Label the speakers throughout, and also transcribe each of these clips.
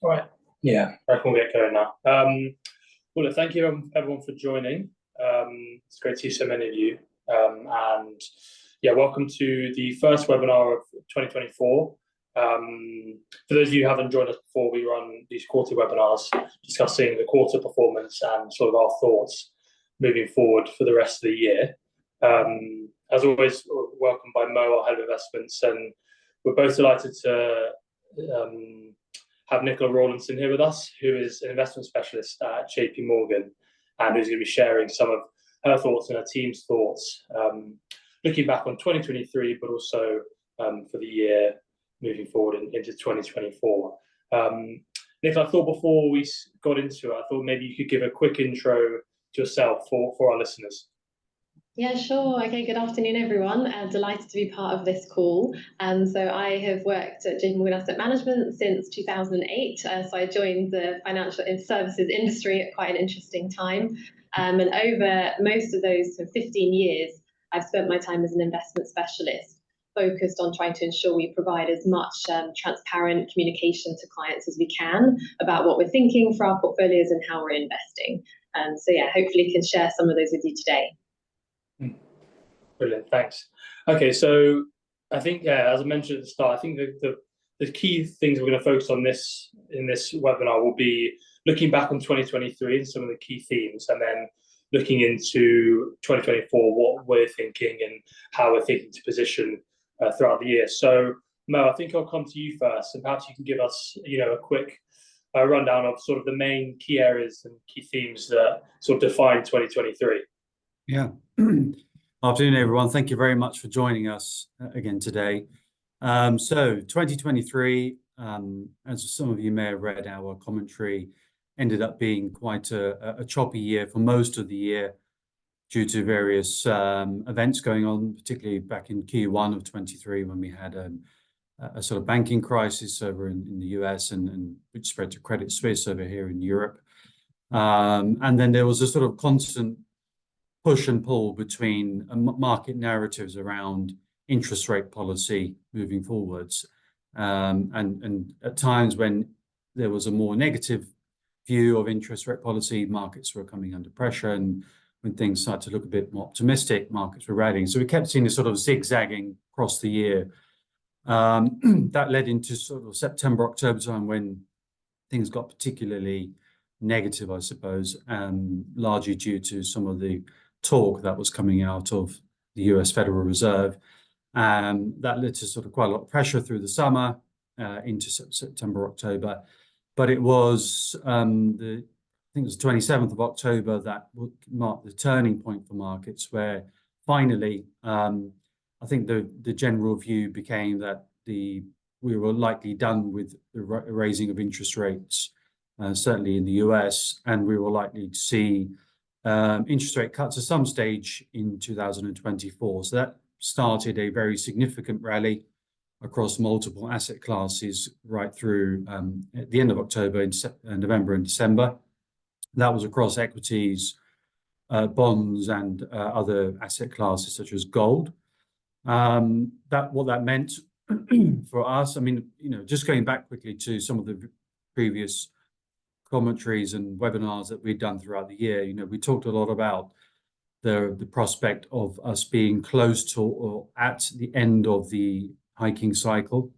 Speaker 1: All right. Yeah, I can get going now. Well, look, thank you everyone for joining. It's great to see so many of you. And yeah, welcome to the first webinar of 2024. For those of you who haven't joined us before, we run these quarterly webinars discussing the quarter performance and sort of our thoughts moving forward for the rest of the year. As always, welcome by Mo, our head of investments, and we're both delighted to have Nicola Rawlinson here with us, who is an investment specialist at JP Morgan, and who's going to be sharing some of her thoughts and her team's thoughts, looking back on 2023, but also for the year moving forward into 2024. Nicola, I thought before we got into it, I thought maybe you could give a quick intro to yourself for our listeners.
Speaker 2: Yeah, sure. Okay, good afternoon, everyone. Delighted to be part of this call. So I have worked at JP Morgan Asset Management since 2008. So I joined the financial services industry at quite an interesting time. And over most of those 15 years, I've spent my time as an investment specialist, focused on trying to ensure we provide as much transparent communication to clients as we can about what we're thinking for our portfolios and how we're investing. So yeah, hopefully can share some of those with you today.
Speaker 1: Brilliant, thanks. Okay, so I think, yeah, as I mentioned at the start, I think the key things we're going to focus on in this webinar will be looking back on 2023 and some of the key themes, and then looking into 2024, what we're thinking and how we're thinking to position throughout the year. So, Mo, I think I'll come to you first, and perhaps you can give us, a quick rundown of sort of the main key areas and key themes that sort of define 2023.
Speaker 3: Yeah. Afternoon, everyone. Thank you very much for joining us again today. So 2023, as some of you may have read our commentary, ended up being quite a choppy year for most of the year due to various events going on, particularly back in Q1 of 23 when we had a sort of banking crisis over in the US and which spread to Credit Suisse over here in Europe. And then there was a sort of constant push and pull between market narratives around interest rate policy moving forwards. And at times when there was a more negative view of interest rate policy, markets were coming under pressure. And when things started to look a bit more optimistic, markets were rallying. So we kept seeing this sort of zigzagging across the year. That led into sort of September, October time when things got particularly negative, I suppose, largely due to some of the talk that was coming out of the US Federal Reserve. That led to sort of quite a lot of pressure through the summer into September, October. But it was, I think it was the 27th of October that marked the turning point for markets, where finally, I think the general view became that we were likely done with the raising of interest rates, certainly in the US, and we were likely to see interest rate cuts at some stage in 2024. So that started a very significant rally across multiple asset classes right through at the end of October, in November and December. That was across equities, bonds, and other asset classes such as gold. What that meant for us, I mean, just going back quickly to some of the previous commentaries and webinars that we've done throughout the year, we talked a lot about the prospect of us being close to or at the end of the hiking cycle,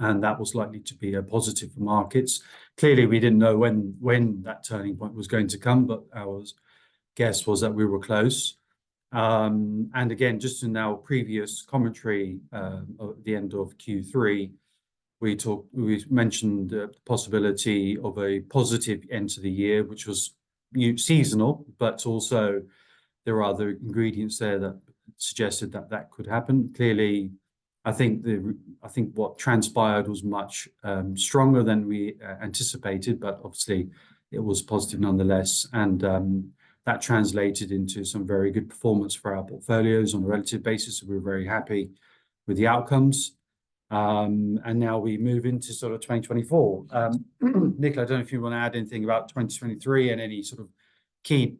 Speaker 3: and that was likely to be a positive for markets. Clearly, we didn't know when that turning point was going to come, but our guess was that we were close. And again, just in our previous commentary at the end of Q3, we mentioned the possibility of a positive end to the year, which was seasonal, but also there are other ingredients there that suggested that could happen. Clearly, I think what transpired was much stronger than we anticipated, but obviously it was positive nonetheless. And that translated into some very good performance for our portfolios on a relative basis. So we're very happy with the outcomes. And now we move into sort of 2024. Nicola, I don't know if you want to add anything about 2023 and any sort of key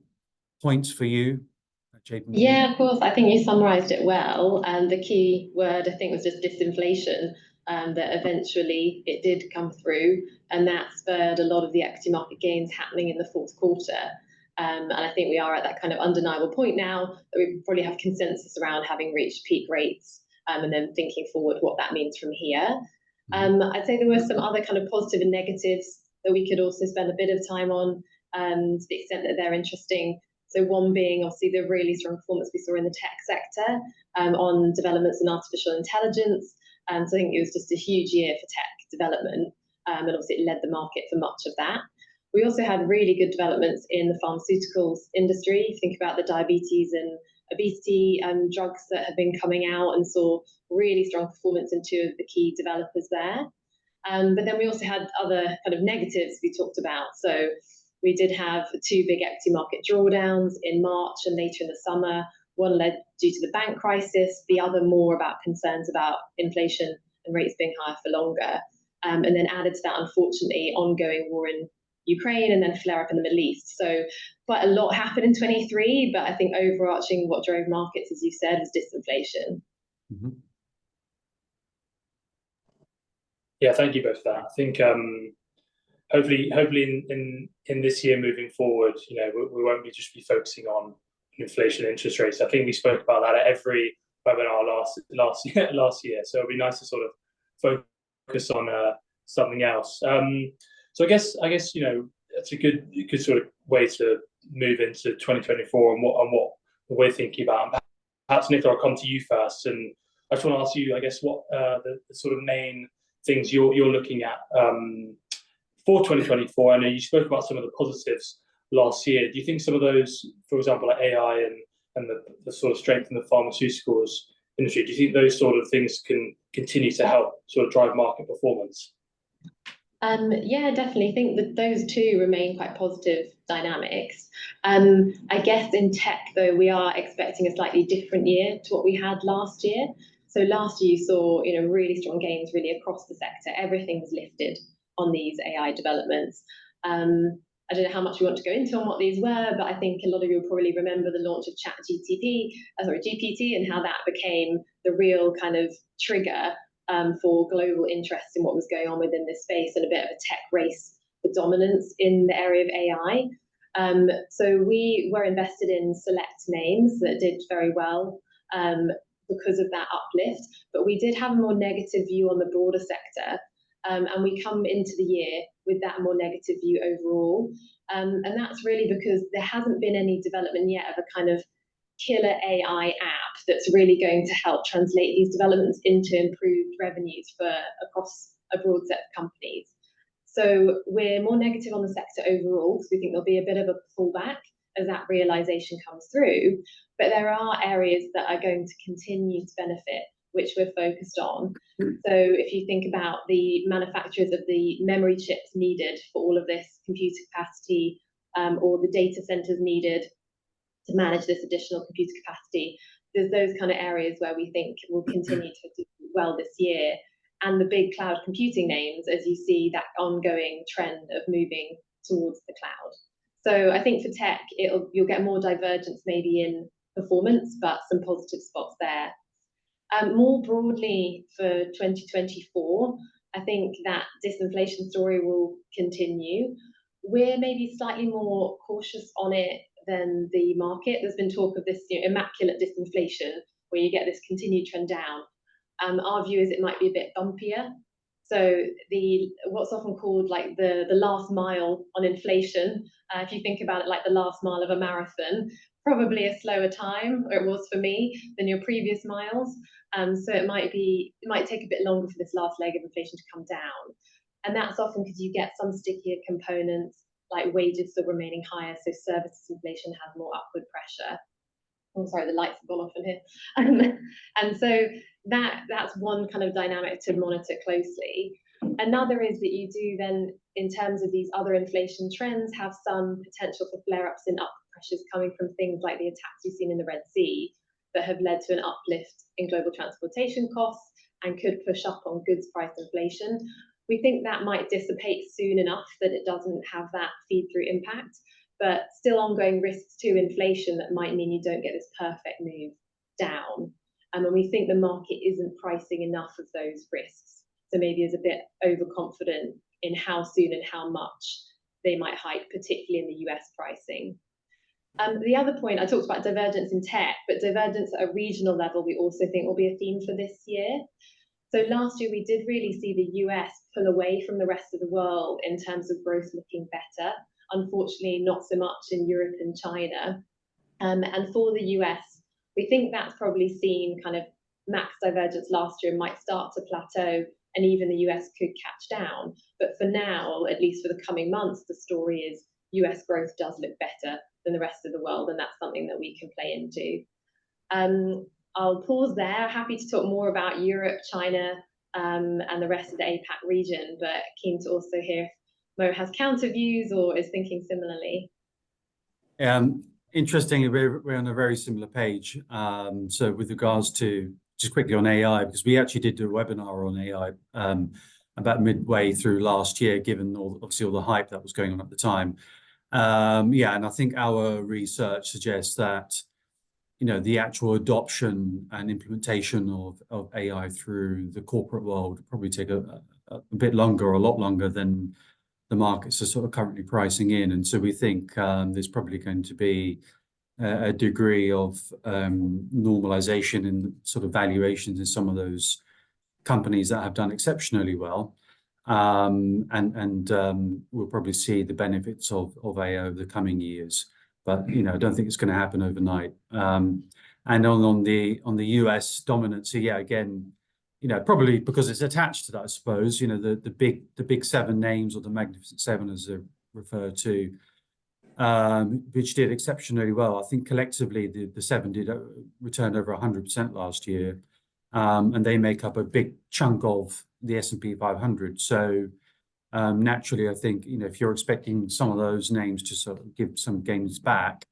Speaker 3: points for you at JP Morgan.
Speaker 2: Yeah, of course. I think you summarized it well. And the key word, I think, was just disinflation. that eventually it did come through, and that spurred a lot of the equity market gains happening in the fourth quarter. And I think we are at that kind of undeniable point now that we probably have consensus around having reached peak rates, and then thinking forward what that means from here. I'd say there were some other kind of positive and negatives that we could also spend a bit of time on, to the extent that they're interesting. So one being obviously the really strong performance we saw in the tech sector, on developments in artificial intelligence. So I think it was just a huge year for tech development, and obviously it led the market for much of that. We also had really good developments in the pharmaceuticals industry. Think about the diabetes and obesity drugs that have been coming out, and saw really strong performance in two of the key developers there. But then we also had other kind of negatives we talked about. So we did have two big equity market drawdowns in March and later in the summer. One led due to the bank crisis, the other more about concerns about inflation and rates being higher for longer. And then added to that, unfortunately, ongoing war in Ukraine and then flare up in the Middle East. So quite a lot happened in 23, but I think overarching what drove markets, as you said, was disinflation.
Speaker 3: Mm-hmm.
Speaker 1: Yeah, thank you both for that. I think hopefully in this year moving forward, we won't just be focusing on inflation, interest rates. I think we spoke about that at every webinar last year. So it'll be nice to sort of focus on something else. So I guess that's a good sort of way to move into 2024 and what we're thinking about. And perhaps Nicola, I'll come to you first, and I just want to ask you, I guess, what the sort of main things you're looking at for 2024. I know you spoke about some of the positives last year. Do you think some of those, for example, like AI and the sort of strength in the pharmaceuticals industry, do you think those sort of things can continue to help sort of drive market performance?
Speaker 2: Yeah, definitely. I think that those two remain quite positive dynamics. I guess in tech, though, we are expecting a slightly different year to what we had last year. So last year you saw really strong gains really across the sector. Everything was lifted on these AI developments. I don't know how much we want to go into on what these were, but I think a lot of you will probably remember the launch of GPT, and how that became the real kind of trigger for global interest in what was going on within this space, and a bit of a tech race for dominance in the area of AI. So we were invested in select names that did very well because of that uplift, but we did have a more negative view on the broader sector. And we come into the year with that more negative view overall. And that's really because there hasn't been any development yet of a kind of killer AI app that's really going to help translate these developments into improved revenues across a broad set of companies. So we're more negative on the sector overall, because we think there'll be a bit of a pullback as that realization comes through. But there are areas that are going to continue to benefit, which we're focused on. So if you think about the manufacturers of the memory chips needed for all of this computer capacity, or the data centers needed to manage this additional computer capacity, there's those kind of areas where we think will continue to do well this year. And the big cloud computing names, as you see that ongoing trend of moving towards the cloud. So I think for tech, you'll get more divergence maybe in performance, but some positive spots there. More broadly for 2024, I think that disinflation story will continue. We're maybe slightly more cautious on it than the market. There's been talk of this immaculate disinflation, where you get this continued trend down. Our view is it might be a bit bumpier. So what's often called like the last mile on inflation, if you think about it like the last mile of a marathon, probably a slower time, or it was for me, than your previous miles. So it might take a bit longer for this last leg of inflation to come down. And that's often because you get some stickier components, like wages still remaining higher, so services inflation has more upward pressure. Oh, sorry, the lights have gone off in here. And so that's one kind of dynamic to monitor closely. Another is that you do then, in terms of these other inflation trends, have some potential for flare-ups in upward pressures coming from things like the attacks we've seen in the Red Sea that have led to an uplift in global transportation costs and could push up on goods price inflation. We think that might dissipate soon enough that it doesn't have that feed-through impact, but still ongoing risks to inflation that might mean you don't get this perfect move down. And we think the market isn't pricing enough of those risks. so maybe is a bit overconfident in how soon and how much they might hike, particularly in the US pricing. The other point, I talked about divergence in tech, but divergence at a regional level we also think will be a theme for this year. So last year we did really see the US pull away from the rest of the world in terms of growth looking better. Unfortunately, not so much in Europe and China. And for the US, we think that's probably seen kind of max divergence last year and might start to plateau, and even the US could catch down. But for now, at least for the coming months, the story is US growth does look better than the rest of the world, and that's something that we can play into. I'll pause there. Happy to talk more about Europe, China, and the rest of the APAC region, but keen to also hear if Mo has counter views or is thinking similarly.
Speaker 3: Interestingly, we're on a very similar page. So with regards to, just quickly on AI, because we actually did do a webinar on AI about midway through last year, given obviously all the hype that was going on at the time. Yeah, and I think our research suggests that, you know, the actual adoption and implementation of AI through the corporate world will probably take a bit longer, or a lot longer than the markets are sort of currently pricing in. And so we think there's probably going to be a degree of normalization in sort of valuations in some of those companies that have done exceptionally well. And we'll probably see the benefits of AI over the coming years. But, you know, I don't think it's going to happen overnight. And on the US dominance, so yeah, again, you know, probably because it's attached to that, I suppose, you know, the big seven names, or the Magnificent Seven as they're referred to, which did exceptionally well. I think collectively the seven did returned over 100% last year, and they make up a big chunk of the S&P 500. So naturally, I think, you know, if you're expecting some of those names to sort of give some gains back,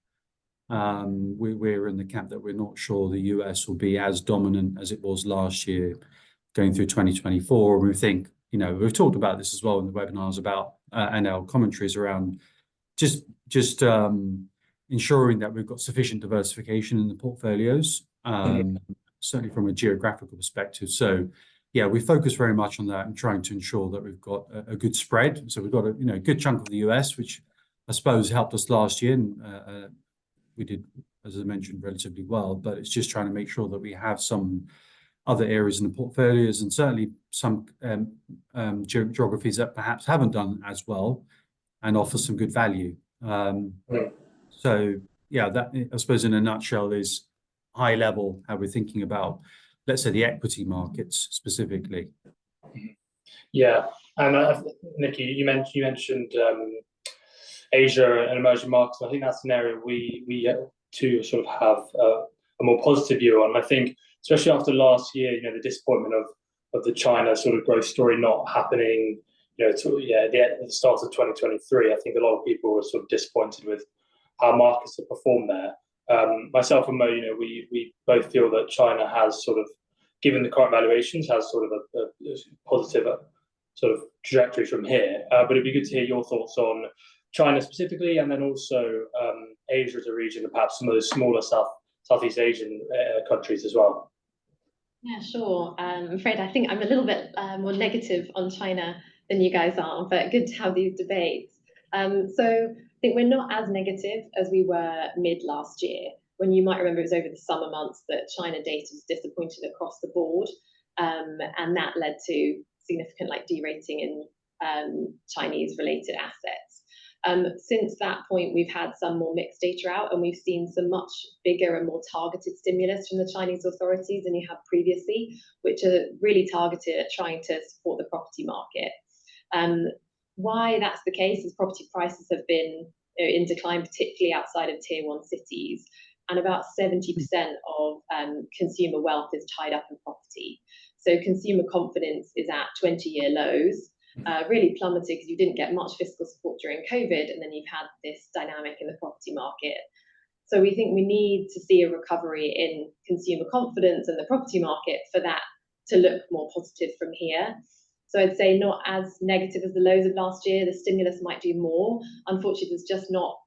Speaker 3: we're in the camp that we're not sure the US will be as dominant as it was last year going through 2024. And we think, you know, we've talked about this as well in the webinars about and our commentaries around just ensuring that we've got sufficient diversification in the portfolios, certainly from a geographical perspective. So yeah, we focus very much on that and trying to ensure that we've got a good spread. So we've got a, you know, good chunk of the US, which I suppose helped us last year, and we did, as I mentioned, relatively well. But it's just trying to make sure that we have some other areas in the portfolios, and certainly some geographies that perhaps haven't done as well and offer some good value. So yeah, that, I suppose in a nutshell, is high level how we're thinking about, let's say, the equity markets specifically.
Speaker 1: Yeah, and Nikki, you mentioned Asia and emerging markets. I think that's an area we too sort of have a more positive view on. I think, especially after last year, you know, the disappointment of the China sort of growth story not happening, you know, at the start of 2023, I think a lot of people were sort of disappointed with how markets have performed there. Myself and Mo, you know, we both feel that China has sort of, given the current valuations, has sort of a positive sort of trajectory from here. But it'd be good to hear your thoughts on China specifically, and then also Asia as a region, and perhaps some of those smaller Southeast Asian countries as well.
Speaker 2: Yeah, sure. I'm afraid I think I'm a little bit more negative on China than you guys are, but good to have these debates. So I think we're not as negative as we were mid last year, when you might remember it was over the summer months that China data was disappointed across the board, and that led to significant derating in Chinese related assets. Since that point, we've had some more mixed data out, and we've seen some much bigger and more targeted stimulus from the Chinese authorities than you had previously, which are really targeted at trying to support the property market. Why that's the case is property prices have been in decline, particularly outside of tier 1 cities, and about 70% of consumer wealth is tied up in property. So consumer confidence is at 20-year lows. Really plummeted because you didn't get much fiscal support during COVID, and then you've had this dynamic in the property market. So we think we need to see a recovery in consumer confidence in the property market for that to look more positive from here. So I'd say not as negative as the lows of last year. The stimulus might do more. Unfortunately,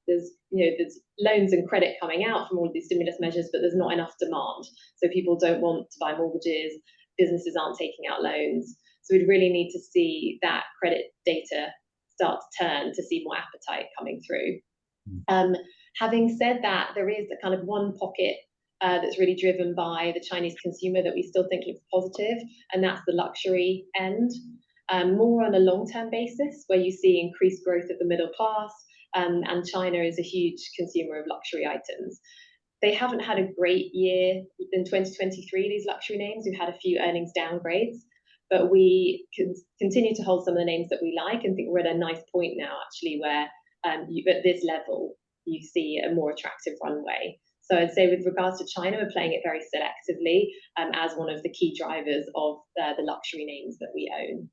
Speaker 2: there's loans and credit coming out from all of these stimulus measures, but there's not enough demand. So people don't want to buy mortgages. Businesses aren't taking out loans. So we'd really need to see that credit data start to turn to see more appetite coming through. Having said that, there is a kind of one pocket that's really driven by the Chinese consumer that we still think looks positive, and that's the luxury end. More on a long-term basis, where you see increased growth of the middle class, and China is a huge consumer of luxury items. They haven't had a great year in 2023, these luxury names. We've had a few earnings downgrades, but we can continue to hold some of the names that we like, and think we're at a nice point now, actually, where at this level, you see a more attractive runway. So I'd say with regards to China, we're playing it very selectively as one of the key drivers of the luxury names that we own.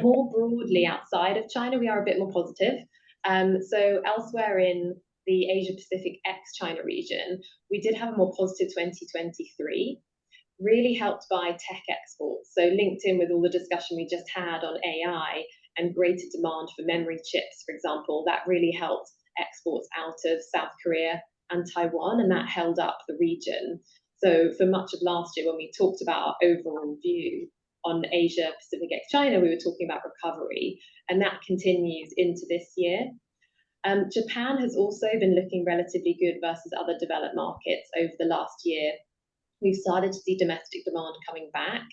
Speaker 2: More broadly outside of China, we are a bit more positive. So elsewhere in the Asia-Pacific ex-China region, we did have a more positive 2023, really helped by tech exports. So linked in with all the discussion we just had on AI and greater demand for memory chips, for example, that really helped exports out of South Korea and Taiwan, and that held up the region. So for much of last year, when we talked about our overall view on Asia Pacific ex China, we were talking about recovery, and that continues into this year. Japan has also been looking relatively good versus other developed markets over the last year. We've started to see domestic demand coming back,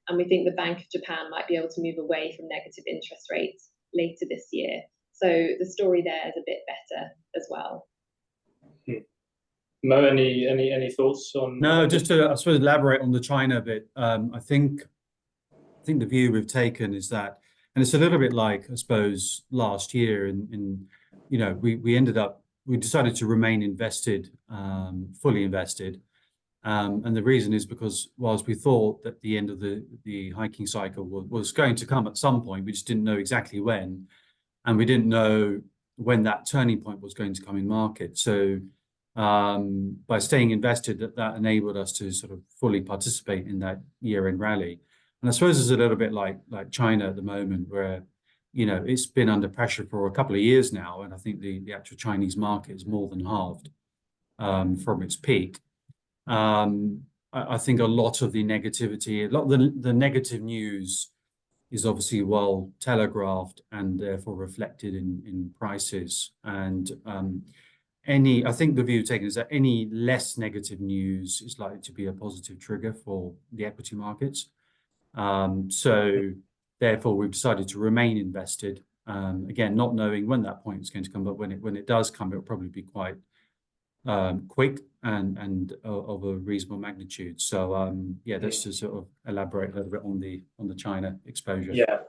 Speaker 2: and we think the Bank of Japan might be able to move away from negative interest rates later this year. So the story there is a bit better as well.
Speaker 1: Mo, any thoughts on?
Speaker 3: No, just to, I suppose, elaborate on the China bit. I think the view we've taken is that, and it's a little bit like, I suppose, last year, in you know, we decided to remain invested, fully invested. And the reason is because whilst we thought that the end of the hiking cycle was going to come at some point, we just didn't know exactly when, and we didn't know when that turning point was going to come in market. So by staying invested, that enabled us to sort of fully participate in that year-end rally. And I suppose it's a little bit like China at the moment, where, you know, it's been under pressure for a couple of years now, and I think the actual Chinese market is more than halved from its peak. I think a lot of the negativity, a lot of the negative news is obviously well telegraphed and therefore reflected in prices. And I think the view taken is that any less negative news is likely to be a positive trigger for the equity markets. So therefore, we've decided to remain invested. Again, not knowing when that point is going to come, but when it does come, it will probably be quite quick and of a reasonable magnitude. So yeah, that's to sort of elaborate a little bit on the China exposure.
Speaker 1: Yeah,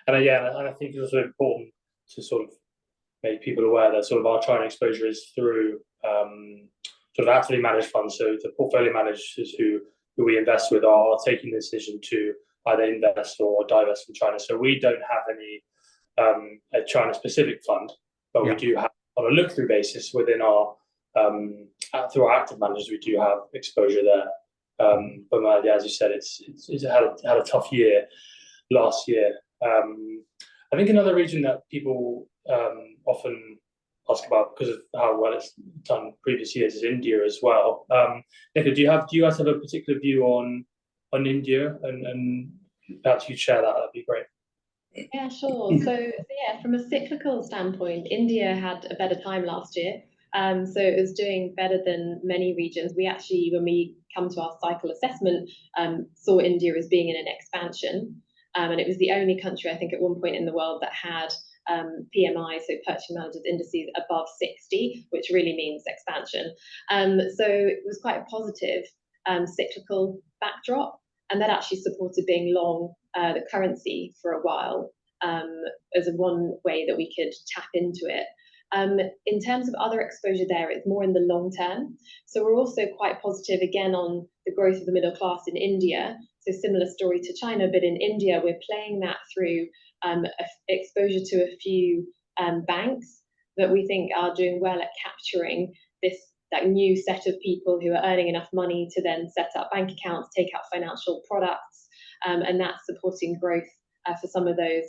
Speaker 1: and I think it's also important to sort of make people aware that sort of our China exposure is through sort of actively managed funds. So the portfolio managers who we invest with are taking the decision to either invest or divest from China. So we don't have any a China-specific fund, but we do have, on a look-through basis, within our through our active managers, we do have exposure there. But as you said, it's had a tough year last year. I think another region that people often ask about because of how well it's done previous years is India as well. Nicola, do you guys have a particular view on India, and perhaps you'd share that? That'd be great.
Speaker 2: Yeah, sure. So yeah, from a cyclical standpoint, India had a better time last year. So it was doing better than many regions. We actually, when we come to our cycle assessment, saw India as being in an expansion. And it was the only country, I think, at one point in the world that had PMI, so Purchasing Managers Indices, above 60, which really means expansion. So it was quite a positive cyclical backdrop, and that actually supported being long the currency for a while as one way that we could tap into it. In terms of other exposure there, it's more in the long term. So we're also quite positive again on the growth of the middle class in India. So similar story to China, but in India, we're playing that through exposure to a few banks that we think are doing well at capturing that new set of people who are earning enough money to then set up bank accounts, take out financial products, and that's supporting growth for some of those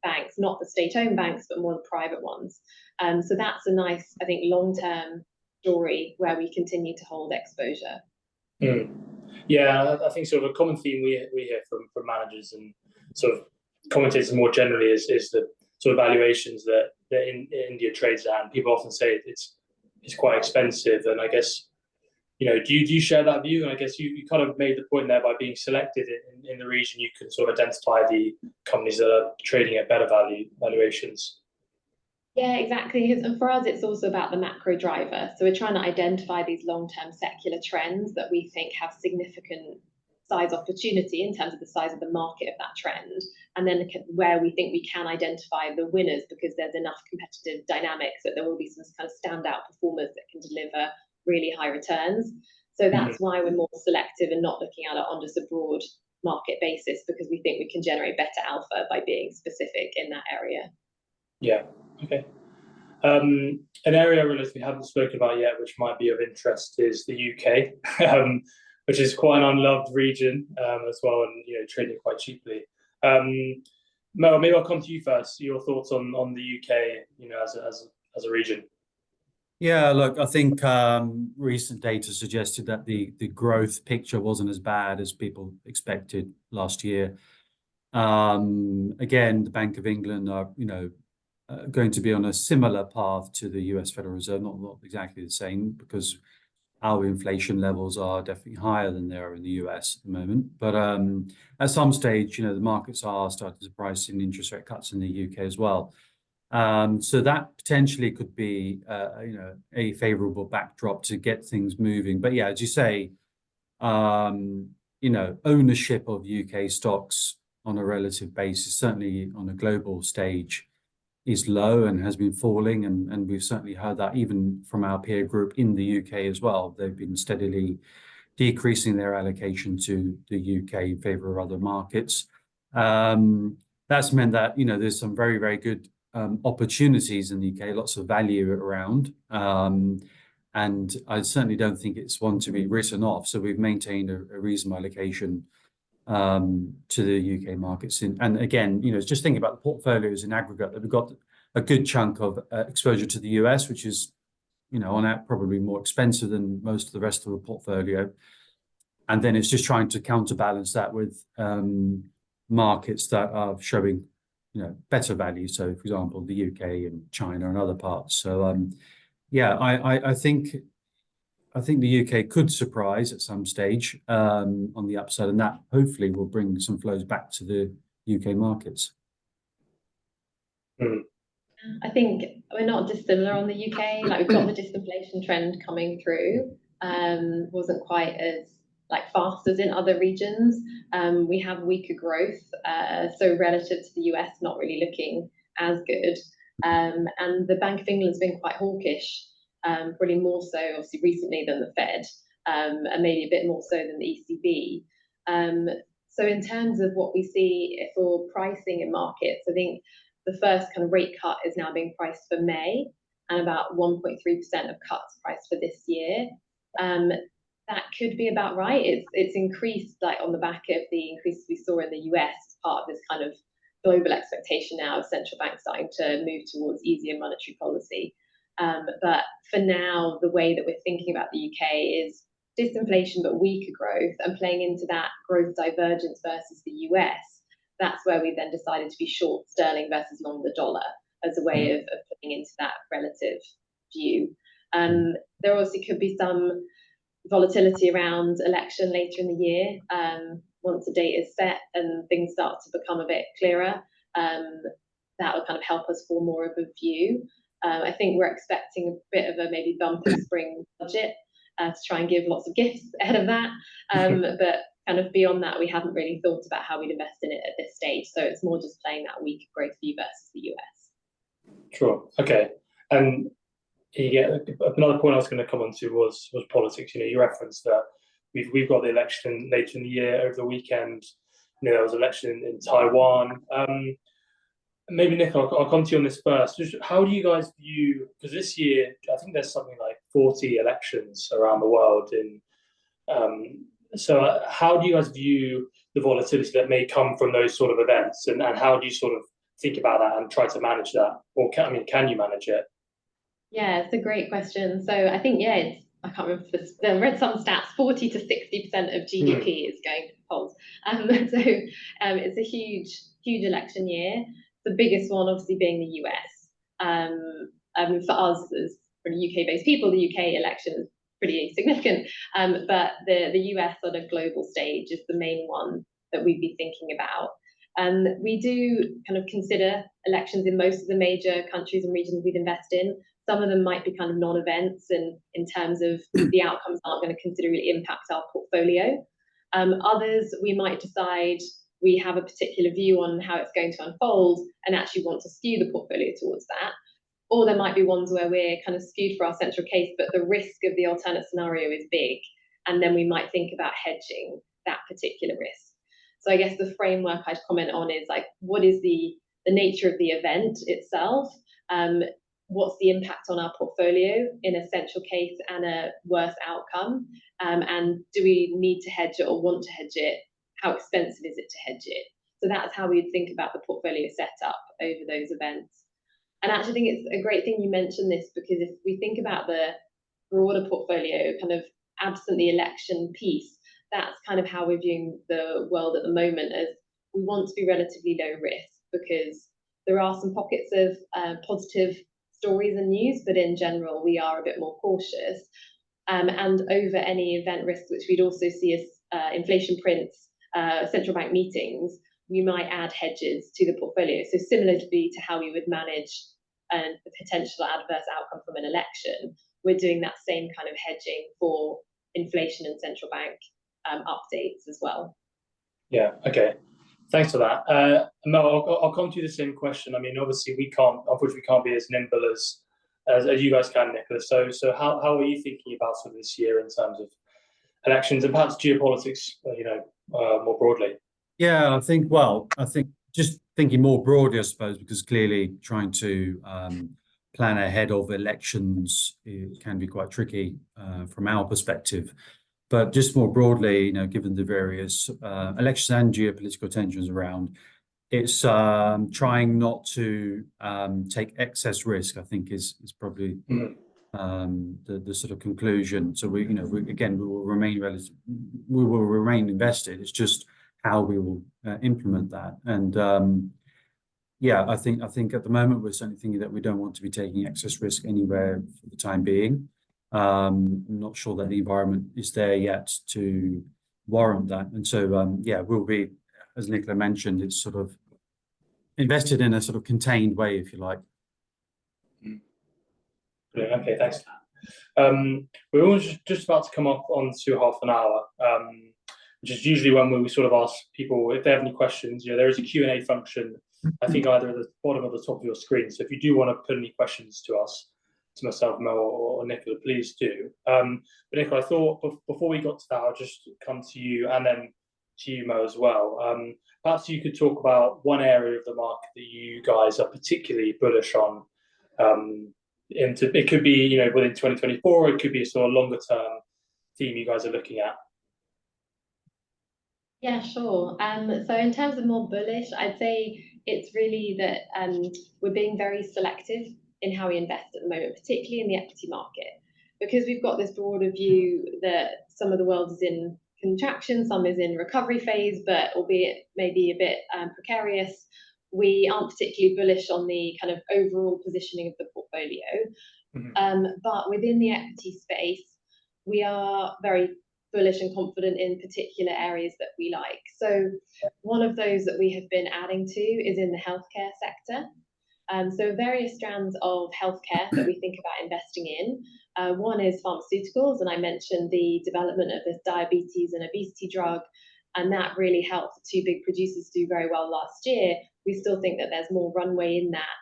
Speaker 2: banks, not the state-owned banks, but more the private ones. So that's a nice, I think, long-term story where we continue to hold exposure.
Speaker 1: Yeah, I think sort of a common theme we hear from managers and sort of commentators more generally is the sort of valuations that India trades at, and people often say it's quite expensive. And I guess, do you share that view? And I guess you kind of made the point there, by being selected in the region, you can sort of identify the companies that are trading at better valuations.
Speaker 2: Yeah, exactly. And for us, it's also about the macro driver. So we're trying to identify these long-term secular trends that we think have significant size opportunity in terms of the size of the market of that trend, and then where we think we can identify the winners, because there's enough competitive dynamics that there will be some kind of standout performers that can deliver really high returns. So that's why we're more selective and not looking at it on just a broad market basis, because we think we can generate better alpha by being specific in that area.
Speaker 1: Yeah. Okay. An area I realize we haven't spoken about yet, which might be of interest, is the UK, which is quite an unloved region as well, and trading quite cheaply. Mel, maybe I'll come to you first. Your thoughts on the UK, as a region.
Speaker 3: Yeah, look, I think recent data suggested that the growth picture wasn't as bad as people expected last year. Again, the Bank of England are, going to be on a similar path to the US Federal Reserve, not exactly the same, because our inflation levels are definitely higher than they are in the US at the moment. But at some stage, the markets are starting to price in interest rate cuts in the UK as well. So that potentially could be, a favorable backdrop to get things moving. But yeah, as you say, ownership of UK stocks on a relative basis, certainly on a global stage, is low and has been falling, and we've certainly heard that even from our peer group in the UK as well. They've been steadily decreasing their allocation to the UK in favor of other markets. That's meant that there's some very, very good opportunities in the UK, lots of value around, and I certainly don't think it's one to be written off. So we've maintained a reasonable allocation to the UK markets. And again, just thinking about the portfolios in aggregate, that we've got a good chunk of exposure to the US, which is, on that probably more expensive than most of the rest of the portfolio. And then it's just trying to counterbalance that with markets that are showing, better value. So, for example, the UK and China and other parts. So, yeah, I think the UK could surprise at some stage on the upside, and that hopefully will bring some flows back to the UK markets.
Speaker 2: I think we're not dissimilar on the UK. Like, we've got the disinflation trend coming through. Wasn't quite as fast as in other regions. We have weaker growth, so relative to the US, not really looking as good. And the Bank of England's been quite hawkish. Probably more so, obviously, recently than the Fed, and maybe a bit more so than the ECB. So in terms of what we see for pricing in markets, I think the first kind of rate cut is now being priced for May, and about 1.3% of cuts priced for this year. That could be about right. It's increased on the back of the increases we saw in the US, part of this kind of global expectation now of central banks starting to move towards easier monetary policy. But for now, the way that we're thinking about the UK is disinflation but weaker growth, and playing into that growth divergence versus the US. That's where we then decided to be short sterling versus long the dollar as a way of playing into that relative view. There obviously could be some volatility around election later in the year. Once the date is set and things start to become a bit clearer, that will kind of help us form more of a view. I think we're expecting a bit of a maybe bumpy spring budget to try and give lots of gifts ahead of that. But kind of beyond that, we haven't really thought about how we'd invest in it at this stage. So it's more just playing that weak growth view versus the US.
Speaker 1: Sure. Okay. And another point I was going to come on to was politics. You referenced that we've got the election later in the year. Over the weekend, there was an election in Taiwan. Maybe, Nick, I'll come to you on this first. Just how do you guys view, because this year, I think there's something like 40 elections around the world. So how do you guys view the volatility that may come from those sort of events? And how do you sort of think about that and try to manage that? Or can you manage it?
Speaker 2: Yeah, it's a great question. So I think, I can't remember, I read some stats, 40 to 60% of GDP is going to polls. It's a huge election year. The biggest one, obviously, being the US. For us as UK-based people, the UK election is pretty significant. But the US sort of global stage is the main one that we'd be thinking about. We do kind of consider elections in most of the major countries and regions we'd invest in. Some of them might be kind of non-events, and in terms of the outcomes aren't going to considerably impact our portfolio. Others, we might decide we have a particular view on how it's going to unfold and actually want to skew the portfolio towards that. Or there might be ones where we're kind of skewed for our central case, but the risk of the alternate scenario is big. And then we might think about hedging that particular risk. So I guess the framework I'd comment on is like, what is the nature of the event itself? What's the impact on our portfolio in a central case and a worse outcome? And do we need to hedge it or want to hedge it? How expensive is it to hedge it? So that's how we'd think about the portfolio setup over those events. And I actually think it's a great thing you mentioned this, because if we think about the broader portfolio, kind of absent the election piece, that's kind of how we're viewing the world at the moment, as we want to be relatively low risk, because there are some pockets of positive stories and news, but in general, we are a bit more cautious. And over any event risks, which we'd also see as inflation prints, central bank meetings, we might add hedges to the portfolio. So similarly to how we would manage a potential adverse outcome from an election, we're doing that same kind of hedging for inflation and central bank updates as well.
Speaker 1: Yeah, okay. Thanks for that. Mel, I'll come to you the same question. I mean, obviously, unfortunately, we can't be as nimble as you guys can, Nicholas. So how are you thinking about sort of this year in terms of elections and perhaps geopolitics, more broadly?
Speaker 3: Yeah, I think just thinking more broadly, I suppose, because clearly trying to plan ahead of elections can be quite tricky from our perspective. But just more broadly, given the various elections and geopolitical tensions around, it's trying not to take excess risk, I think, is probably the sort of conclusion. So we will remain invested. It's just how we will implement that. And I think at the moment we're certainly thinking that we don't want to be taking excess risk anywhere for the time being. I'm not sure that the environment is there yet to warrant that. And so we'll be, as Nicola mentioned, it's sort of invested in a sort of contained way, if you like.
Speaker 1: Brilliant. Okay, thanks. We're all just about to come up on to half an hour, which is usually when we sort of ask people if they have any questions. There is a Q&A function, I think, either at the bottom or the top of your screen. So if you do want to put any questions to us, to myself, Mel, or Nicola, please do. But Nicola, I thought before we got to that, I'll just come to you and then to you, Mo, as well. Perhaps you could talk about one area of the market that you guys are particularly bullish on. It could be, within 2024, it could be a sort of longer term theme you guys are looking at.
Speaker 2: Yeah, sure. So in terms of more bullish, I'd say it's really that we're being very selective in how we invest at the moment, particularly in the equity market, because we've got this broader view that some of the world is in contraction, some is in recovery phase, but albeit maybe a bit precarious. We aren't particularly bullish on the kind of overall positioning of the portfolio. But within the equity space, we are very bullish and confident in particular areas that we like. So one of those that we have been adding to is in the healthcare sector. So various strands of healthcare that we think about investing in. One is pharmaceuticals, and I mentioned the development of this diabetes and obesity drug, and that really helped the two big producers do very well last year. We still think that there's more runway in that,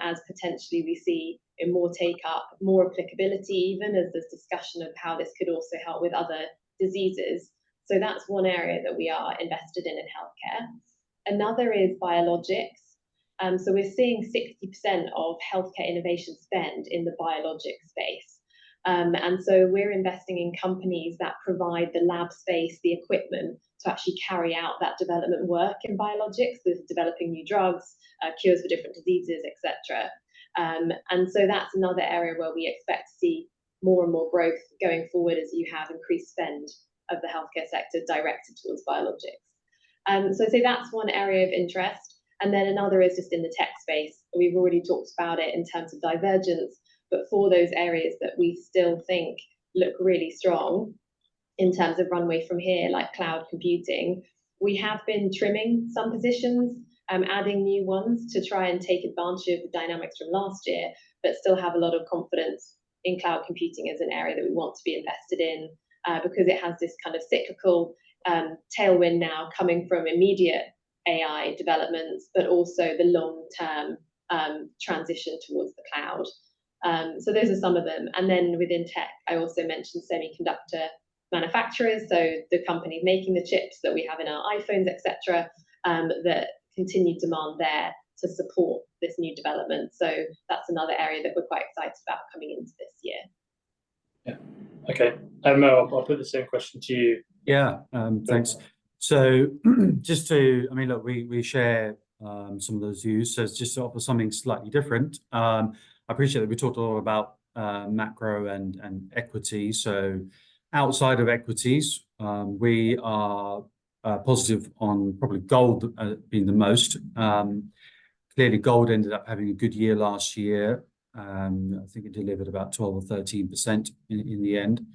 Speaker 2: as potentially we see in more take-up, more applicability, even as there's discussion of how this could also help with other diseases. So that's one area that we are invested in healthcare. Another is biologics. So we're seeing 60% of healthcare innovation spend in the biologic space. And so we're investing in companies that provide the lab space, the equipment to actually carry out that development work in biologics, with developing new drugs, cures for different diseases, etc. And so that's another area where we expect to see more and more growth going forward as you have increased spend of the healthcare sector directed towards biologics. So I'd say that's one area of interest. And then another is just in the tech space. We've already talked about it in terms of divergence, but for those areas that we still think look really strong in terms of runway from here, like cloud computing, we have been trimming some positions, adding new ones to try and take advantage of the dynamics from last year, but still have a lot of confidence in cloud computing as an area that we want to be invested in, because it has this kind of cyclical tailwind now coming from immediate AI developments, but also the long-term transition towards the cloud. So those are some of them. And then within tech, I also mentioned semiconductor manufacturers, so the companies making the chips that we have in our iPhones, etc., that continue demand there to support this new development. So that's another area that we're quite excited about coming into this year.
Speaker 1: Yeah. Okay. And Mel, I'll put the same question to you.
Speaker 3: Yeah. Thanks. So just to, I mean, look, we share some of those views. So it's just to offer something slightly different. I appreciate that we talked a lot about macro and equity. So outside of equities, we are positive on probably gold being the most. Clearly, gold ended up having a good year last year. I think it delivered about 12 or 13% in the end.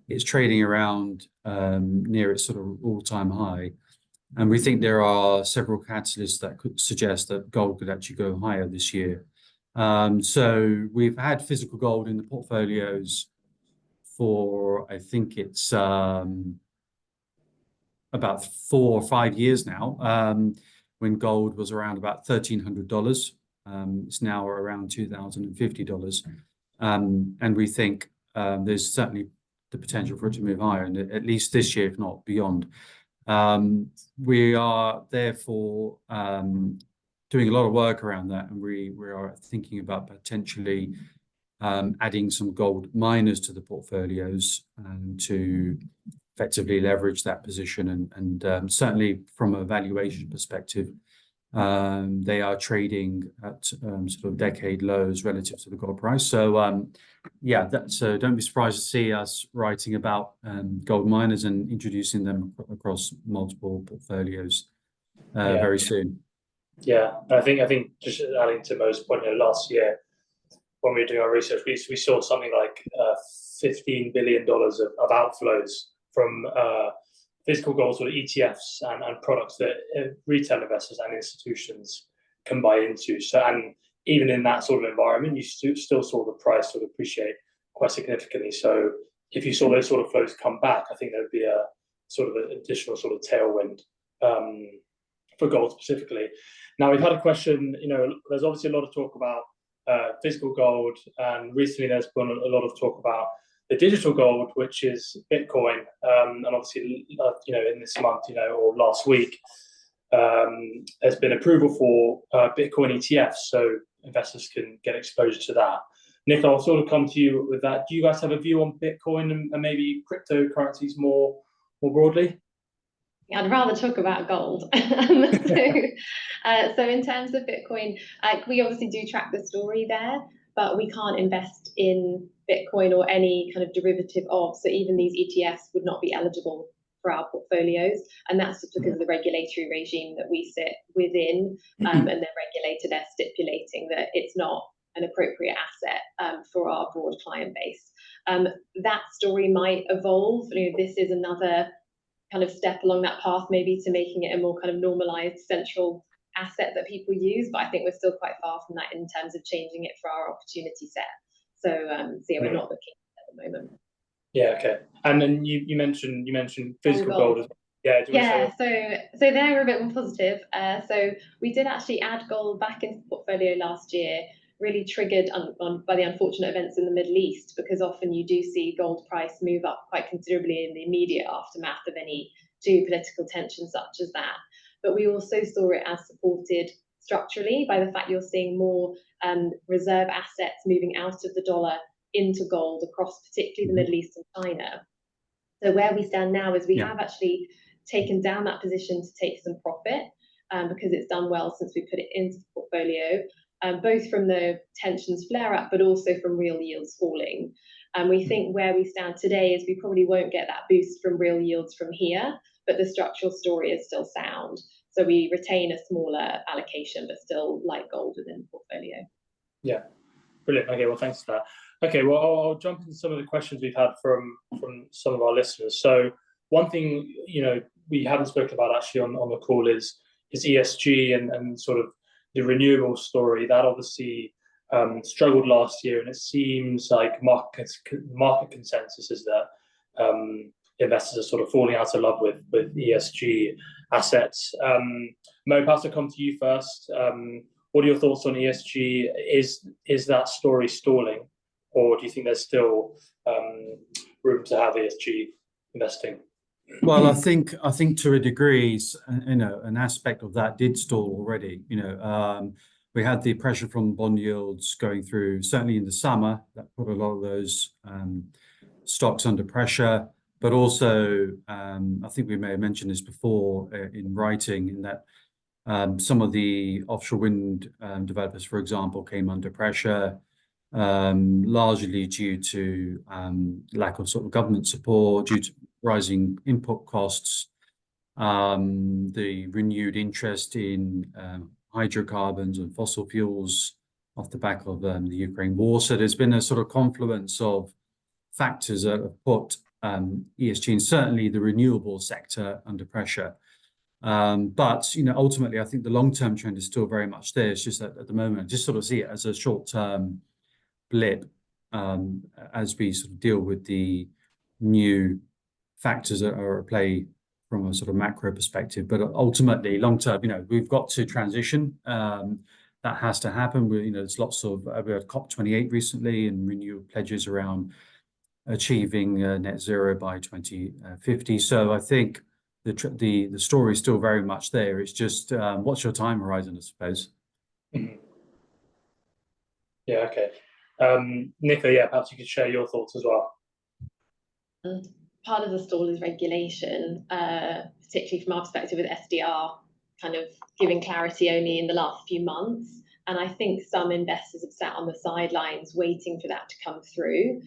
Speaker 3: It's trading around near its sort of all-time high. And we think there are several catalysts that could suggest that gold could actually go higher this year. So we've had physical gold in the portfolios for, I think it's about 4 or 5 years now, when gold was around about $1,300. It's now around $2,050. And we think there's certainly the potential for it to move higher, and at least this year, if not beyond. We are therefore doing a lot of work around that, and we are thinking about potentially adding some gold miners to the portfolios to effectively leverage that position. And certainly from a valuation perspective, they are trading at sort of decade lows relative to the gold price. So yeah, so don't be surprised to see us writing about gold miners and introducing them across multiple portfolios very soon.
Speaker 1: Yeah, I think just adding to Mo's point, last year when we were doing our research, we saw something like $15 billion of outflows from physical gold sort of ETFs and products that retail investors and institutions can buy into. So, and even in that sort of environment, you still saw the price sort of appreciate quite significantly. So if you saw those sort of flows come back, I think there would be a sort of an additional sort of tailwind for gold specifically. Now, we've had a question, there's obviously a lot of talk about physical gold, and recently there's been a lot of talk about the digital gold, which is Bitcoin, and obviously, in this month, or last week, there's been approval for Bitcoin ETFs, so investors can get exposure to that. Nick, I'll sort of come to you with that. Do you guys have a view on Bitcoin and maybe cryptocurrencies more broadly?
Speaker 2: I'd rather talk about gold. So in terms of Bitcoin, we obviously do track the story there, but we can't invest in Bitcoin or any kind of derivative of. So even these ETFs would not be eligible for our portfolios. And that's just because of the regulatory regime that we sit within. And the regulator there stipulating that it's not an appropriate asset for our broad client base. That story might evolve. This is another kind of step along that path, maybe to making it a more kind of normalized central asset that people use, but I think we're still quite far from that in terms of changing it for our opportunity set. So yeah, we're not looking at the moment.
Speaker 1: Yeah, okay. And then you mentioned physical gold as well.
Speaker 2: Yeah, so they're a bit more positive. So we did actually add gold back into the portfolio last year, really triggered by the unfortunate events in the Middle East, because often you do see gold price move up quite considerably in the immediate aftermath of any geopolitical tension such as that. But we also saw it as supported structurally by the fact you're seeing more reserve assets moving out of the dollar into gold across particularly the Middle East and China. So where we stand now is we have actually taken down that position to take some profit because it's done well since we put it into the portfolio. Both from the tensions flare up, but also from real yields falling. And we think where we stand today is we probably won't get that boost from real yields from here, but the structural story is still sound. So we retain a smaller allocation, but still light gold within the portfolio.
Speaker 1: Yeah, brilliant. Okay, well, thanks for that. Okay, well, I'll jump into some of the questions we've had from some of our listeners. So one thing, we haven't spoken about actually on the call is ESG and sort of the renewable story. That obviously struggled last year, and it seems like market consensus is that investors are sort of falling out of love with ESG assets. Mo, perhaps I'll come to you first. What are your thoughts on ESG? Is that story stalling, or do you think there's still room to have ESG investing?
Speaker 3: Well, I think to a degree, an aspect of that did stall already. We had the pressure from bond yields going through, certainly in the summer, that put a lot of those stocks under pressure. But also, I think we may have mentioned this before in writing, in that some of the offshore wind developers, for example, came under pressure, largely due to lack of sort of government support, due to rising input costs, the renewed interest in hydrocarbons and fossil fuels off the back of the Ukraine war. So there's been a sort of confluence of factors that have put ESG and certainly the renewable sector under pressure. But ultimately, I think the long-term trend is still very much there. It's just that at the moment, I just sort of see it as a short-term blip as we sort of deal with the new factors that are at play from a sort of macro perspective. But ultimately, long-term, we've got to transition. That has to happen. There's lots of, we had COP28 recently and renewed pledges around achieving net zero by 2050. So I think the story is still very much there. It's just what's your time horizon, I suppose.
Speaker 1: Mm-hmm. Yeah, okay. Nicola, yeah, perhaps you could share your thoughts as well.
Speaker 2: Part of the stall is regulation, particularly from our perspective with SDR, kind of giving clarity only in the last few months. And I think some investors have sat on the sidelines waiting for that to come through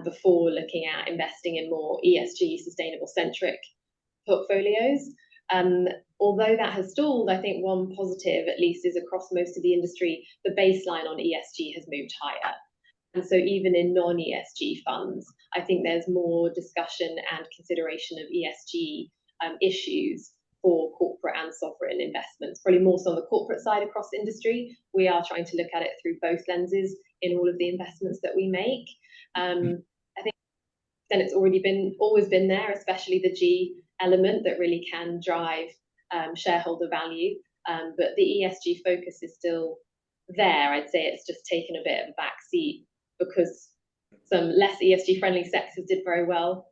Speaker 2: before looking at investing in more ESG, sustainable centric portfolios. Although that has stalled, I think one positive, at least, is across most of the industry, the baseline on ESG has moved higher. And so even in non-ESG funds, I think there's more discussion and consideration of ESG issues for corporate and sovereign investments, probably more so on the corporate side across industry. We are trying to look at it through both lenses in all of the investments that we make. I think then it's always been there, especially the G element that really can drive shareholder value. But the ESG focus is still there. I'd say it's just taken a bit of a back seat because some less ESG friendly sectors did very well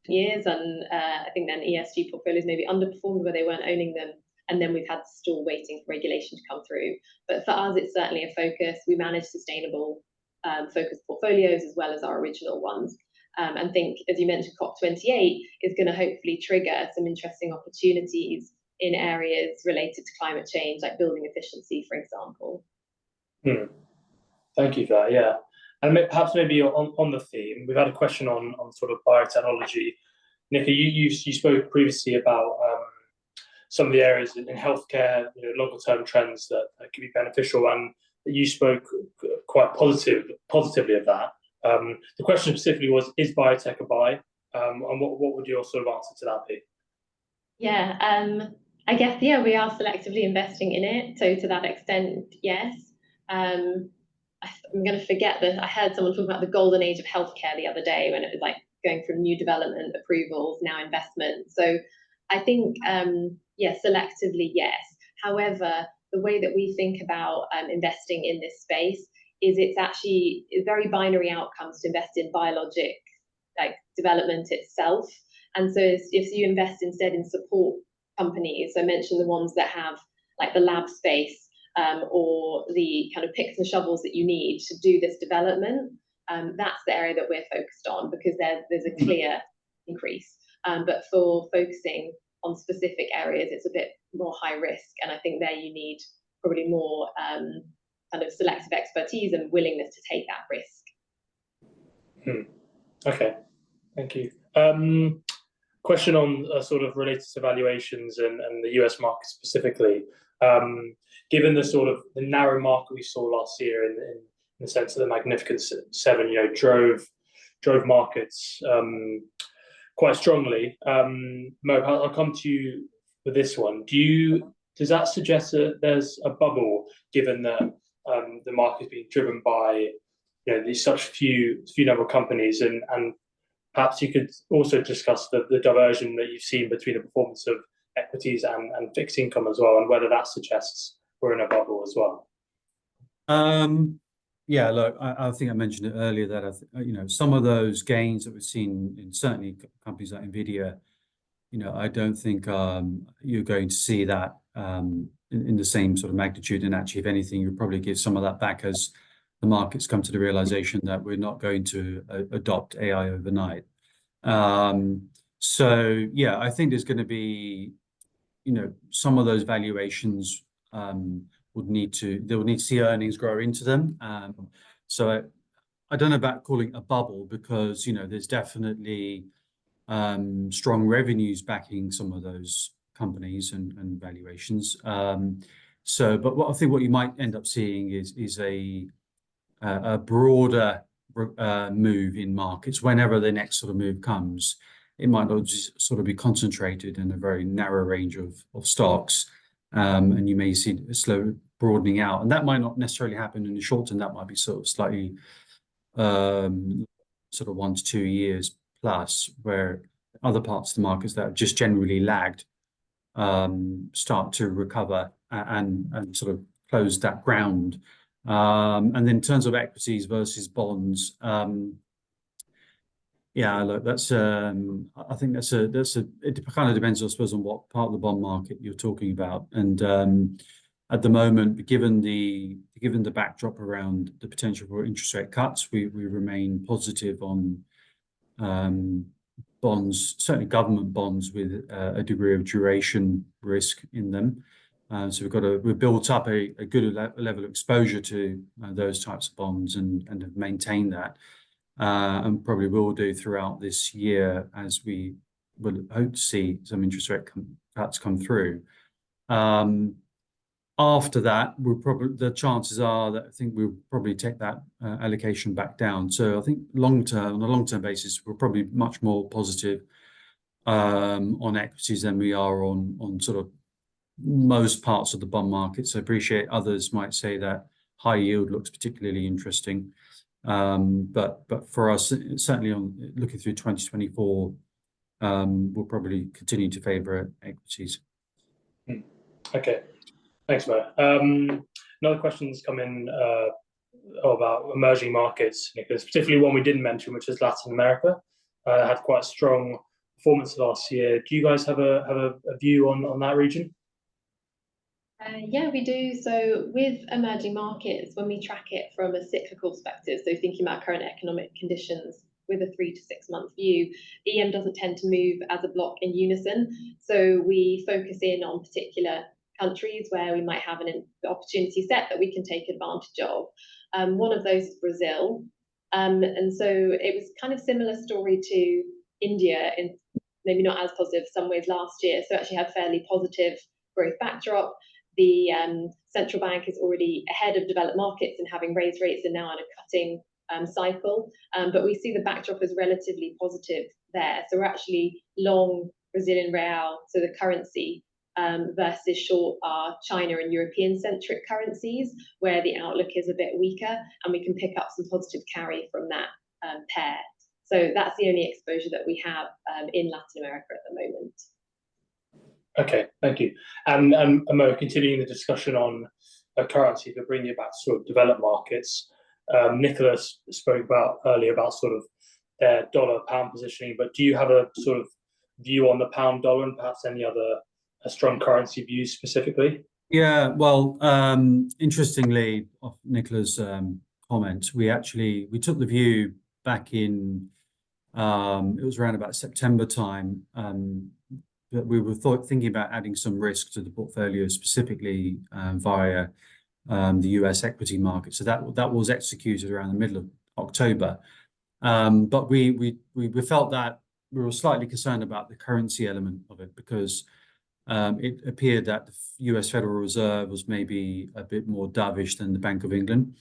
Speaker 2: years, and I think then ESG portfolios maybe underperformed where they weren't owning them, and then we've had still waiting for regulation to come through. But for us, it's certainly a focus. We manage sustainable focused portfolios as well as our original ones, and think, as you mentioned, COP28 is going to hopefully trigger some interesting opportunities in areas related to climate change, like building efficiency, for example.
Speaker 1: Thank you for that. Yeah, and perhaps maybe on the theme, we've had a question on sort of biotechnology. Nicola, you spoke previously about some of the areas in healthcare, longer term trends that could be beneficial, and you spoke quite positively of that. The question specifically was, is biotech a buy? And what would your sort of answer to that be?
Speaker 2: Yeah, I guess, we are selectively investing in it. So to that extent, yes. I'm going to forget that I heard someone talk about the golden age of healthcare the other day, when it was like going from new development approvals, now investment. So I think, selectively, yes. However, the way that we think about investing in this space is it's actually very binary outcomes to invest in biologic development itself. And so if you invest instead in support companies, I mentioned the ones that have like the lab space, or the kind of picks and shovels that you need to do this development, that's the area that we're focused on, because there's a clear increase. But for focusing on specific areas, it's a bit more high risk, and I think there you need probably more kind of selective expertise and willingness to take that risk.
Speaker 1: Okay, thank you. question on sort of related to valuations and the US market specifically. Given the sort of the narrow market we saw last year in the sense of the Magnificent Seven, drove markets quite strongly. Mo, I'll come to you with this one. Does that suggest that there's a bubble, given that the market is being driven by these such few number of companies, and perhaps you could also discuss the diversion that you've seen between the performance of equities and fixed income as well, and whether that suggests we're in a bubble as well.
Speaker 3: Yeah, look, I think I mentioned it earlier that some of those gains that we've seen in certainly companies like Nvidia, I don't think you're going to see that in the same sort of magnitude. And actually, if anything, you'll probably give some of that back as the markets come to the realization that we're not going to adopt AI overnight. So yeah, I think there's going to be, some of those valuations they will need to see earnings grow into them. So I don't know about calling it a bubble, because there's definitely strong revenues backing some of those companies and valuations. But I think what you might end up seeing is a broader move in markets. Whenever the next sort of move comes, it might not just sort of be concentrated in a very narrow range of stocks, and you may see a slow broadening out, and that might not necessarily happen in the short term. That might be sort of slightly sort of 1 to 2 years plus, where other parts of the markets that have just generally lagged start to recover and sort of close that ground. And then in terms of equities versus bonds, yeah, look, that's I think it kind of depends, I suppose, on what part of the bond market you're talking about. And at the moment, given the backdrop around the potential for interest rate cuts, we remain positive on bonds, certainly government bonds with a degree of duration risk in them. So we've built up a good level of exposure to those types of bonds and have maintained that, and probably will do throughout this year, as we will hope to see some interest rate cuts come through. After that, the chances are that I think we'll probably take that allocation back down. So I think on a long-term basis, we're probably much more positive on equities than we are on sort of most parts of the bond market. So I appreciate others might say that high yield looks particularly interesting, but for us, certainly on looking through 2024, we'll probably continue to favour equities.
Speaker 1: Okay, thanks, Mo. Another question's come in about emerging markets, Nicholas, particularly one we didn't mention, which is Latin America. Had quite a strong performance last year. Do you guys have a view on that region?
Speaker 2: Yeah, we do. So with emerging markets, when we track it from a cyclical perspective, so thinking about current economic conditions with a 3 to 6 month view, EM doesn't tend to move as a block in unison. So we focus in on particular countries where we might have an opportunity set that we can take advantage of. One of those is Brazil. And so it was kind of similar story to India, in maybe not as positive some ways last year. So actually had fairly positive growth backdrop. The central bank is already ahead of developed markets and having raised rates and now on a cutting cycle. But we see the backdrop as relatively positive there. So we're actually long Brazilian real, so the currency, versus short are China and European-centric currencies, where the outlook is a bit weaker, and we can pick up some positive carry from that pair. So that's the only exposure that we have in Latin America at the moment.
Speaker 1: Okay, thank you. And Mo, continuing the discussion on currency, to bring you back to sort of developed markets, Nicholas spoke earlier about sort of their dollar-pound positioning, but do you have a sort of view on the pound-dollar and perhaps any other strong currency views specifically?
Speaker 3: Yeah, well, interestingly, of Nicholas' comment, we took the view back in, it was around about September time, that we were thinking about adding some risk to the portfolio, specifically via the US equity market. So that was executed around the middle of October. But we felt that we were slightly concerned about the currency element of it because it appeared that the US Federal Reserve was maybe a bit more dovish than the Bank of England.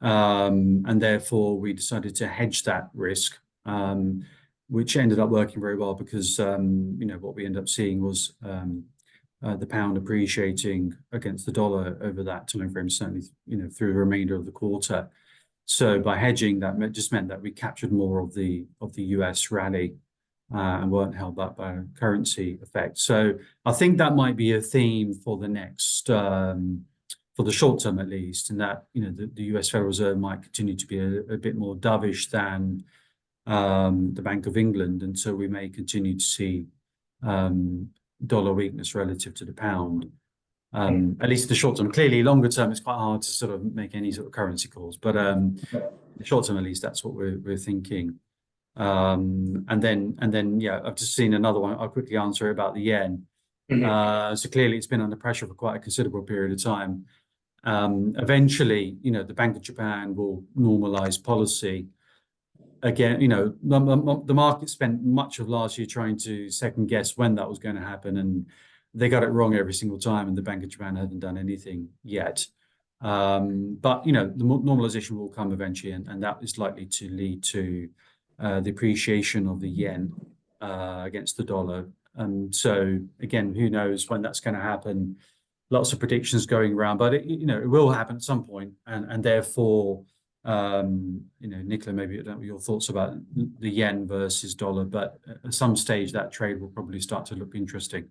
Speaker 3: And therefore, we decided to hedge that risk, which ended up working very well because what we ended up seeing was the pound appreciating against the dollar over that time frame, certainly through the remainder of the quarter. So by hedging, that just meant that we captured more of the US rally and weren't held back by currency effect. So I think that might be a theme for the next, for the short term at least, and that the US Federal Reserve might continue to be a bit more dovish than the Bank of England, and so we may continue to see dollar weakness relative to the pound. At least the short term. Clearly, longer term, it's quite hard to sort of make any sort of currency calls, but the short term, at least, that's what we're thinking. And then, yeah, I've just seen another one. I'll quickly answer about the yen. So clearly, it's been under pressure for quite a considerable period of time. Eventually, the Bank of Japan will normalize policy. Again, the market spent much of last year trying to second guess when that was going to happen, and they got it wrong every single time, and the Bank of Japan hasn't done anything yet. But the normalization will come eventually, and that is likely to lead to the appreciation of the yen against the dollar. And so again, who knows when that's going to happen? Lots of predictions going around, but it will happen at some point, and therefore, Nicola, maybe I don't know your thoughts about the yen versus dollar, but at some stage that trade will probably start to look interesting.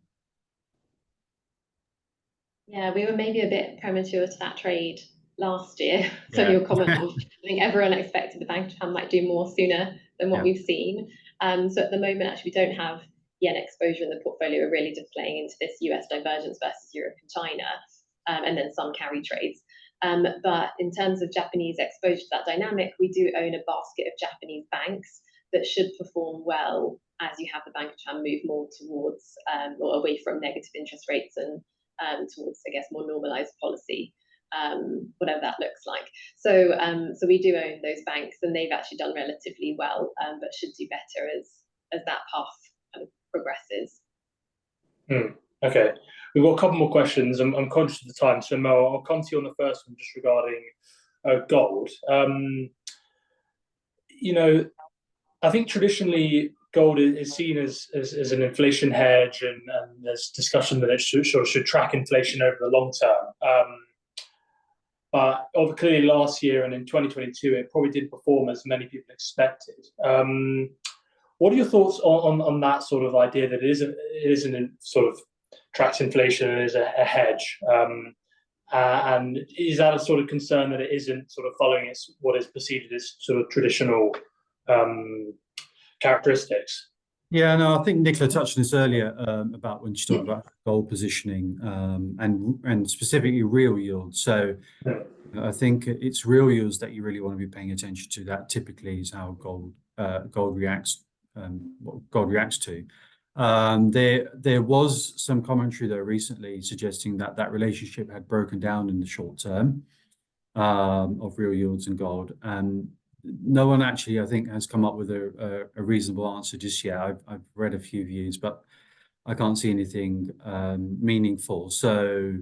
Speaker 2: Yeah, we were maybe a bit premature to that trade last year. So
Speaker 3: Yeah.
Speaker 2: your comment of, I think everyone expected the Bank of Japan might do more sooner than what we've seen. So at the moment, actually, we don't have yen exposure in the portfolio. We're really just playing into this US divergence versus Europe and China, and then some carry trades. But in terms of Japanese exposure to that dynamic, we do own a basket of Japanese banks that should perform well as you have the Bank of Japan move more towards or away from negative interest rates and towards, I guess, more normalized policy, whatever that looks like. So we do own those banks, and they've actually done relatively well, but should do better as that path kind of progresses.
Speaker 1: Okay, we've got a couple more questions. I'm conscious of the time, so Mel, I'll come to you on the first one just regarding gold. I think traditionally gold is seen as an inflation hedge, and there's discussion that it should track inflation over the long term. But clearly last year and in 2022, it probably didn't perform as many people expected. What are your thoughts on that sort of idea that it isn't sort of tracks inflation and is a hedge? And is that a sort of concern that it isn't sort of following what is perceived as sort of traditional characteristics?
Speaker 3: Yeah, no, I think Nicola touched on this earlier about when she talked about gold positioning and specifically real yields. So I think it's real yields that you really want to be paying attention to. That typically is how gold reacts. What gold reacts to. There was some commentary though recently suggesting that relationship had broken down in the short term of real yields and gold, and no one actually, I think, has come up with a reasonable answer just yet. I've read a few views, but I can't see anything meaningful. So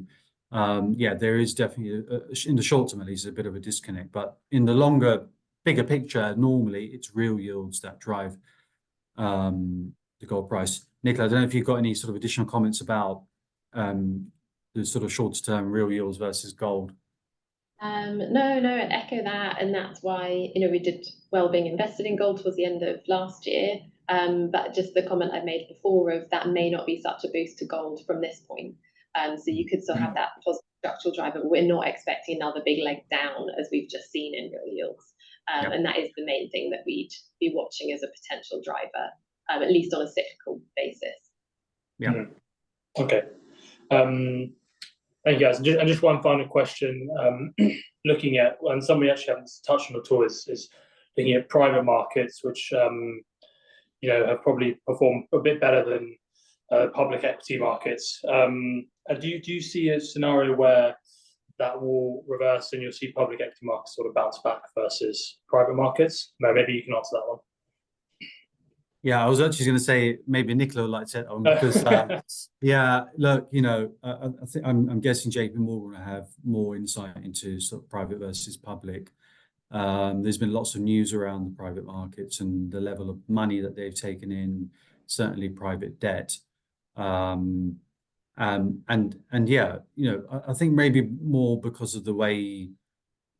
Speaker 3: there is definitely in the short term at least a bit of a disconnect, but in the bigger picture, normally it's real yields that drive the gold price. Nicola, I don't know if you've got any sort of additional comments about the sort of shorter term real yields versus gold.
Speaker 2: No, I'd echo that, and that's why we did well being invested in gold towards the end of last year. But just the comment I made before of that may not be such a boost to gold from this point. So you could still have that positive structural driver, but we're not expecting another big leg down as we've just seen in real yields. And that is the main thing that we'd be watching as a potential driver, at least on a cyclical basis.
Speaker 3: Yeah.
Speaker 1: Okay. Thank you, guys. And just one final question. Looking at, and something we actually haven't touched on at all, is looking at private markets, which have probably performed a bit better than public equity markets. Do you see a scenario where that will reverse and you'll see public equity markets sort of bounce back versus private markets? Maybe you can answer that one.
Speaker 3: Yeah, I was actually going to say maybe Nicola would like to say that one because, yeah, look, I think I'm guessing JP Morgan will have more insight into sort of private versus public. There's been lots of news around the private markets and the level of money that they've taken in, certainly private debt. And yeah, I think maybe more because of the way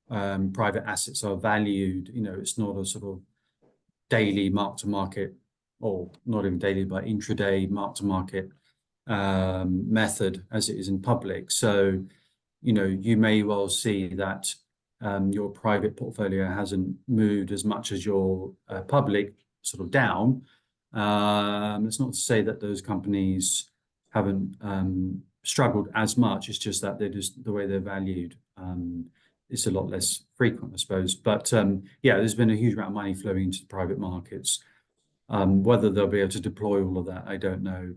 Speaker 3: private assets are valued. It's not a sort of daily mark to market, or not even daily, but intraday mark to market method as it is in public. So, you may well see that your private portfolio hasn't moved as much as your public sort of down. It's not to say that those companies haven't struggled as much. It's just that they're just the way they're valued. It's a lot less frequent, I suppose. But yeah, there's been a huge amount of money flowing into the private markets. Whether they'll be able to deploy all of that, I don't know.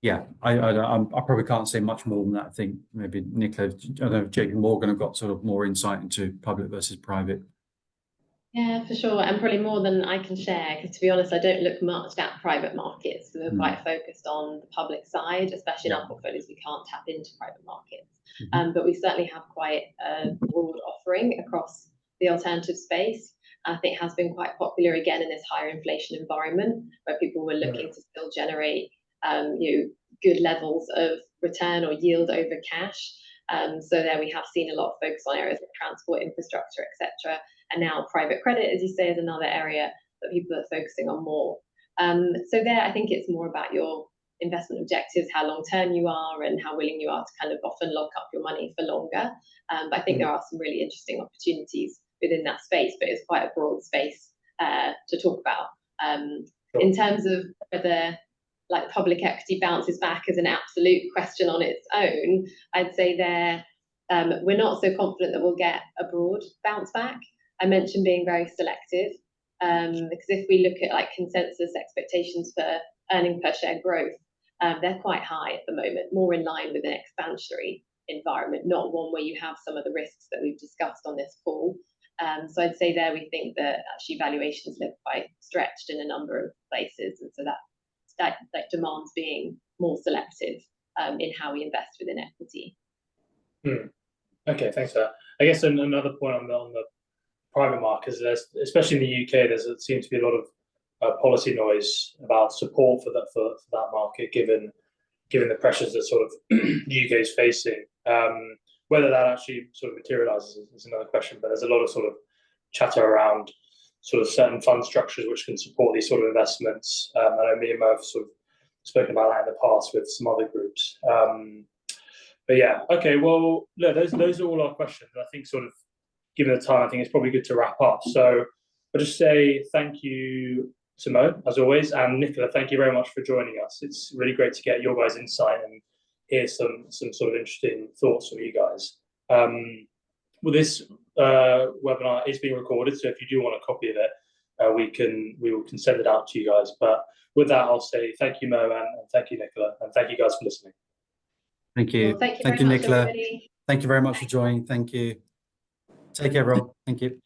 Speaker 3: Yeah, I probably can't say much more than that. I think maybe Nicola, I don't know if JP Morgan have got sort of more insight into public versus private.
Speaker 2: Yeah, for sure, and probably more than I can share, because to be honest, I don't look much at private markets. We're quite focused on the public side, especially in our portfolios. We can't tap into private markets, but we certainly have quite a broad offering across the alternative space. I think it has been quite popular again in this higher inflation environment, where people were looking to still generate good levels of return or yield over cash. So there we have seen a lot of focus on areas like transport, infrastructure, etc. And now private credit, as you say, is another area that people are focusing on more. So there, I think it's more about your investment objectives, how long term you are, and how willing you are to kind of often lock up your money for longer. But I think there are some really interesting opportunities within that space, but it's quite a broad space to talk about. In terms of whether like public equity bounces back as an absolute question on its own, I'd say we're not so confident that we'll get a broad bounce back. I mentioned being very selective, because if we look at like consensus expectations for earning per share growth, they're quite high at the moment, more in line with an expansionary environment, not one where you have some of the risks that we've discussed on this call. So I'd say there we think that actually valuations look quite stretched in a number of places, and so that demands being more selective in how we invest within equity.
Speaker 1: Okay, thanks for that. I guess another point on the private market is, especially in the UK, there seems to be a lot of policy noise about support for that market, given the pressures that sort of the UK is facing. Whether that actually sort of materializes is another question, but there's a lot of sort of chatter around sort of certain fund structures which can support these sort of investments. I know me and Mo have sort of spoken about that in the past with some other groups. But yeah, okay, well, look, those are all our questions. I think sort of given the time, I think it's probably good to wrap up. So I'll just say thank you to Mo, as always, and Nicola, thank you very much for joining us. It's really great to get your guys' insight and hear some sort of interesting thoughts from you guys. Well, this webinar is being recorded, so if you do want a copy of it, we will send it out to you guys. But with that, I'll say thank you, Mo, and thank you, Nicola, and thank you guys for listening.
Speaker 3: Thank you.
Speaker 2: Well, thank you
Speaker 3: very
Speaker 2: much,
Speaker 3: Nicola.
Speaker 2: everybody.
Speaker 3: Thank you very much for joining. Thank you. Take care, everyone. Thank you.